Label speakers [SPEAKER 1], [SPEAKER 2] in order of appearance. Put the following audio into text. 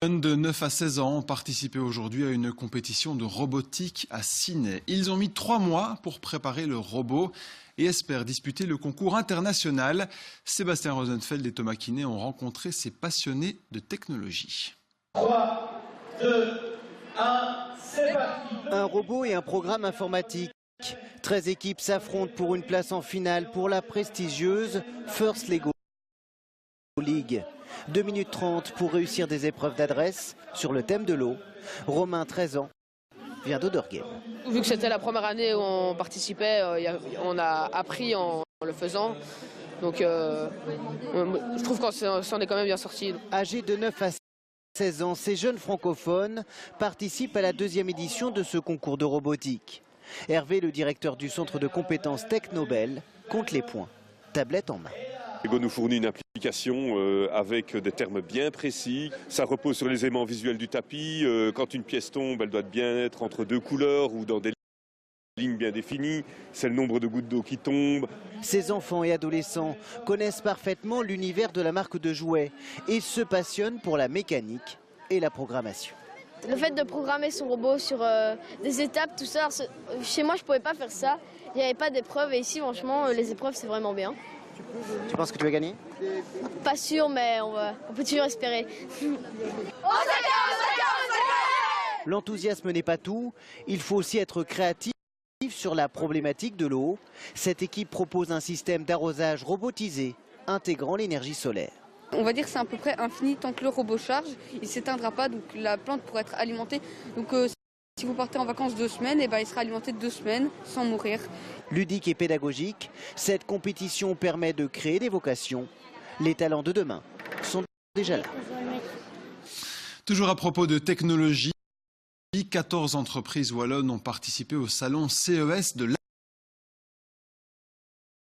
[SPEAKER 1] Les jeunes de 9 à 16 ans ont participé aujourd'hui à une compétition de robotique à Sydney. Ils ont mis 3 mois pour préparer le robot et espèrent disputer le concours international. Sébastien Rosenfeld et Thomas Quinet ont rencontré ces passionnés de technologie.
[SPEAKER 2] 3, 2, 1, c'est parti.
[SPEAKER 3] Un robot et un programme informatique. 13 équipes s'affrontent pour une place en finale pour la prestigieuse First Lego League. 2 minutes 30 pour réussir des épreuves d'adresse sur le thème de l'eau. Romain, 13 ans, vient d'Oderghem.
[SPEAKER 4] Vu que c'était la première année où on participait, on a appris en le faisant. Donc je trouve qu'on s'en est quand même bien sorti.
[SPEAKER 3] Âgés de 9 à 16 ans, ces jeunes francophones participent à la 2e édition de ce concours de robotique. Hervé, le directeur du centre de compétences Technobel, compte les points, tablette en main.
[SPEAKER 5] Lego nous fournit une application avec des termes bien précis. Ça repose sur les éléments visuels du tapis. Quand une pièce tombe, elle doit bien être entre 2 couleurs ou dans des lignes bien définies. C'est le nombre de gouttes d'eau qui tombent.
[SPEAKER 3] Ces enfants et adolescents connaissent parfaitement l'univers de la marque de jouets et se passionnent pour la mécanique et la programmation.
[SPEAKER 6] Le fait de programmer son robot sur des étapes, tout ça, chez moi je ne pouvais pas faire ça. Il n'y avait pas d'épreuves et ici franchement les épreuves c'est vraiment bien.
[SPEAKER 3] Tu penses que tu vas gagner?
[SPEAKER 6] Pas sûr, mais on peut toujours espérer.
[SPEAKER 3] L'enthousiasme n'est pas tout, il faut aussi être créatif sur la problématique de l'eau. Cette équipe propose un système d'arrosage robotisé intégrant l'énergie solaire.
[SPEAKER 7] On va dire que c'est à peu près infini tant que le robot charge, il ne s'éteindra pas, donc la plante pourra être alimentée. Donc si vous partez en vacances 2 semaines, il sera alimenté 2 semaines sans mourir.
[SPEAKER 3] Ludique et pédagogique, cette compétition permet de créer des vocations. Les talents de demain sont déjà là.
[SPEAKER 1] Toujours à propos de technologie, 14 entreprises wallonnes ont participé au salon CES de